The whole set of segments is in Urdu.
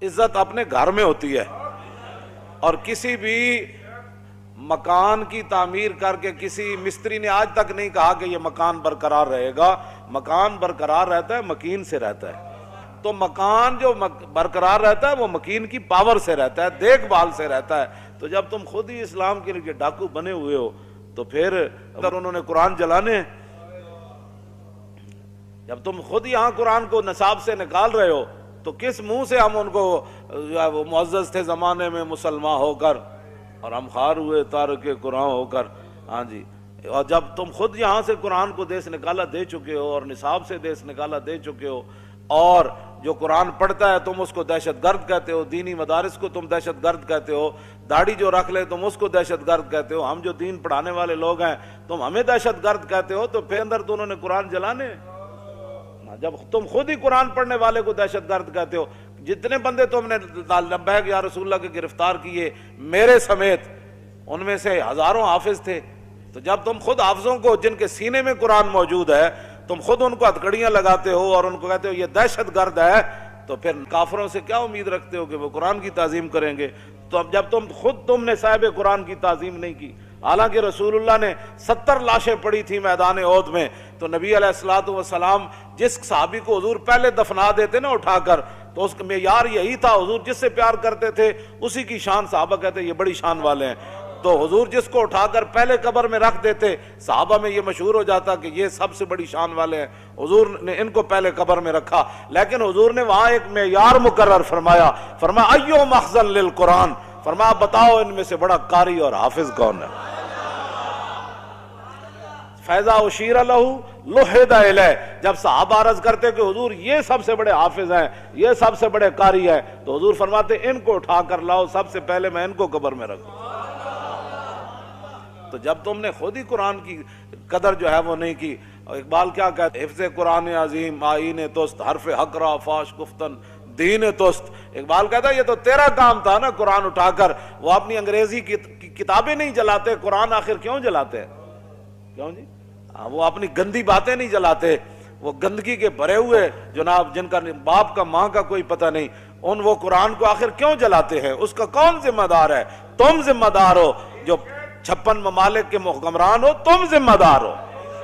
عزت اپنے گھر میں ہوتی ہے، اور کسی بھی مکان کی تعمیر کر کے کسی مستری نے آج تک نہیں کہا کہ یہ مکان برقرار رہے گا. مکان برقرار رہتا ہے مکین سے رہتا ہے. تو مکان جو برقرار رہتا ہے وہ مکین کی پاور سے رہتا ہے، دیکھ بھال سے رہتا ہے. تو جب تم خود ہی اسلام کے لیے ڈاکو بنے ہوئے ہو تو پھر اگر انہوں نے قرآن جلانے، جب تم خود یہاں قرآن کو نصاب سے نکال رہے ہو تو کس منہ سے ہم ان کو، وہ معزز تھے زمانے میں مسلمان ہو کر اور ہم خار ہوئے تارک قرآن ہو کر. ہاں جی، اور جب تم خود یہاں سے قرآن کو دیس نکالا دے چکے ہو اور نصاب سے دیس نکالا دے چکے ہو، اور جو قرآن پڑھتا ہے تم اس کو دہشت گرد کہتے ہو، دینی مدارس کو تم دہشت گرد کہتے ہو، داڑھی جو رکھ لے تم اس کو دہشت گرد کہتے ہو، ہم جو دین پڑھانے والے لوگ ہیں تم ہمیں دہشت گرد کہتے ہو، تو پھر اندر تو انہوں نے قرآن جلانے. جب تم خود ہی قرآن پڑھنے والے کو دہشت گرد کہتے ہو، جتنے بندے تم نے لبیک یا رسول اللہ کے گرفتار کیے میرے سمیت، ان میں سے ہزاروں حافظ تھے. تو جب تم خود حافظوں کو جن کے سینے میں قرآن موجود ہے تم خود ان کو ہتھکڑیاں لگاتے ہو اور ان کو کہتے ہو یہ دہشت گرد ہے، تو پھر کافروں سے کیا امید رکھتے ہو کہ وہ قرآن کی تعظیم کریں گے؟ تو اب جب تم نے صاحب قرآن کی تعظیم نہیں کی، حالانکہ رسول اللہ نے 70 لاشیں پڑی تھی میدان احد میں، تو نبی علیہ الصلوۃ والسلام جس صحابی کو حضور پہلے دفنا دیتے نا اٹھا کر، تو اس کا معیار یہی تھا، حضور جس سے پیار کرتے تھے اسی کی شان صحابہ کہتے یہ بڑی شان والے ہیں. تو حضور جس کو اٹھا کر پہلے قبر میں رکھ دیتے صحابہ میں یہ مشہور ہو جاتا کہ یہ سب سے بڑی شان والے ہیں، حضور نے ان کو پہلے قبر میں رکھا. لیکن حضور نے وہاں ایک معیار مقرر فرمایا ایو مخزن للقرآن، فرمایا بتاؤ ان میں سے بڑا قاری اور حافظ کون ہے؟ فیضا اشیر لہو لحد الیہ، جب صحابہ عرض کرتے کہ حضور یہ سب سے بڑے حافظ ہیں، یہ سب سے بڑے قاری ہیں، تو حضور فرماتے ان کو اٹھا کر لاؤ، سب سے پہلے میں ان کو قبر میں رکھوں. تو جب تم نے خود ہی قرآن کی قدر جو ہے وہ نہیں کی. اقبال کیا کہتے ہیں؟ حفظ قرآن عظیم آئین توست، حرف حق را فاش گفتن دین توست. اقبال کہتا ہے یہ تو تیرا کام تھا نا قرآن اٹھا کر. وہ اپنی انگریزی کی کتابیں نہیں جلاتے، قرآن آخر کیوں جلاتے ہیں؟ کیوں جی؟ وہ اپنی گندی باتیں نہیں جلاتے، وہ گندگی کے بھرے ہوئے جناب جن کا باپ کا ماں کا کوئی پتہ نہیں، وہ قرآن کو آخر کیوں جلاتے ہیں؟ اس کا کون ذمہ دار ہے؟ تم ذمہ دار ہو، جو 56 ممالک کے حکمران ہو، تم ذمہ دار ہو.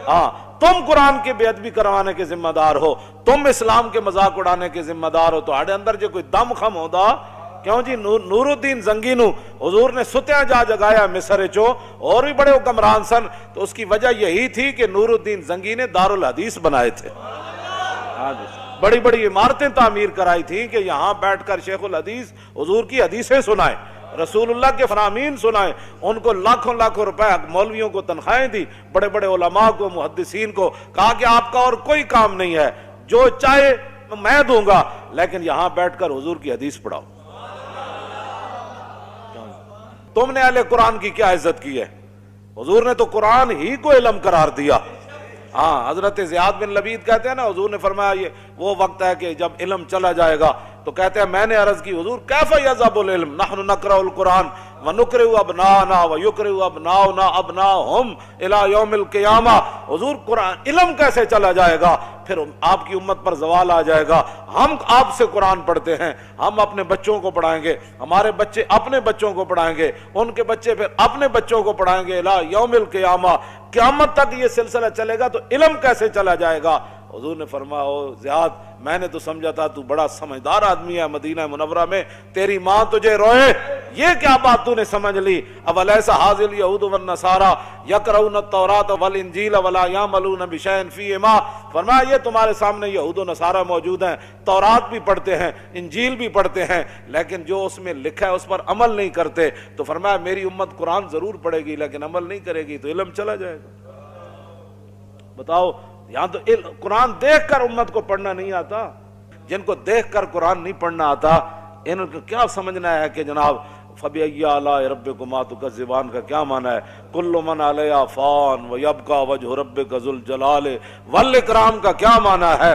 ہاں، تم قرآن کی بے ادبی کروانے کے ذمہ دار ہو، تم اسلام کے مذاق اڑانے کے ذمہ دار ہو. تو ہاڑے اندر جو کوئی دم خم ہوتا کیوں جی؟ نور الدین زنگی نو حضور نے ستیاں جا جگایا مصر چو، اور بھی بڑے حکمران سن. تو اس کی وجہ یہی تھی کہ نور الدین زنگی نے دارالحدیث بنائے تھے. بڑی بڑی عمارتیں تعمیر کرائی تھیں کہ یہاں بیٹھ کر شیخ الحدیث حضور کی حدیثیں سنائیں، رسول اللہ کے فرامین سنائیں. ان کو لاکھوں لاکھوں روپے مولویوں کو تنخواہیں دی، بڑے بڑے علماء کو، محدثین کو، کہا کہ آپ کا اور کوئی کام نہیں ہے، جو چاہے میں دوں گا، لیکن یہاں بیٹھ کر حضور کی حدیث پڑھاؤ. تم نے اہل قرآن کی کیا عزت کی ہے؟ حضور نے تو قرآن ہی کو علم قرار دیا. ہاں، حضرت زیاد بن لبید کہتے ہیں نا، حضور نے فرمایا یہ وہ وقت ہے کہ جب علم چلا جائے گا. تو کہتے ہیں میں نے عرض کی حضور کیف یذهب العلم نحن نقرأ القرآن ونقرئ ابناءنا ويقرئ ابناؤنا ابناءهم الى يوم القیامہ. حضور قرآن علم کیسے چلا جائے گا؟ پھر آپ کی امت پر زوال آ جائے گا. ہم آپ سے قرآن پڑھتے ہیں، ہم اپنے بچوں کو پڑھائیں گے، ہمارے بچے اپنے بچوں کو پڑھائیں گے، ان کے بچے پھر اپنے بچوں کو پڑھائیں گے الى یوم القیامہ. قیامت تک یہ سلسلہ چلے گا، تو علم کیسے چلا جائے گا؟ حضور نے فرمایا او زیاد، میں نے تو سمجھا تھا تو بڑا سمجھدار آدمی ہے، مدینہ منورہ میں تیری ماں تجھے روئے، یہ کیا بات تو نے سمجھ لی؟ اولیس ھذ الیہود والنصارى یقرؤون التوراۃ والانجیل ولا یعملون بشیء فیہما. فرمایا یہ تمہارے سامنے یہود و نصارہ موجود ہیں، تورات بھی پڑھتے ہیں، انجیل بھی پڑھتے ہیں، لیکن جو اس میں لکھا ہے اس پر عمل نہیں کرتے. تو فرمایا میری امت قرآن ضرور پڑھے گی لیکن عمل نہیں کرے گی، تو علم چلا جائے گا. بتاؤ، یہاں تو قرآن دیکھ کر امت کو پڑھنا نہیں آتا. جن کو دیکھ کر قرآن نہیں پڑھنا آتا ان کو کیا سمجھنا ہے کہ جناب فَبِأَيِّ آلَاءِ رَبِّكُمَا تُكَذِّبَانِ کا کیا معنی ہے؟ كُلُّ مَنْ عَلَيْهَا فَانٍ وَيَبْقَى وَجْهُ رَبِّكَ ذُو الْجَلَالِ وَالْإِكْرَامِ کا کیا معنی ہے؟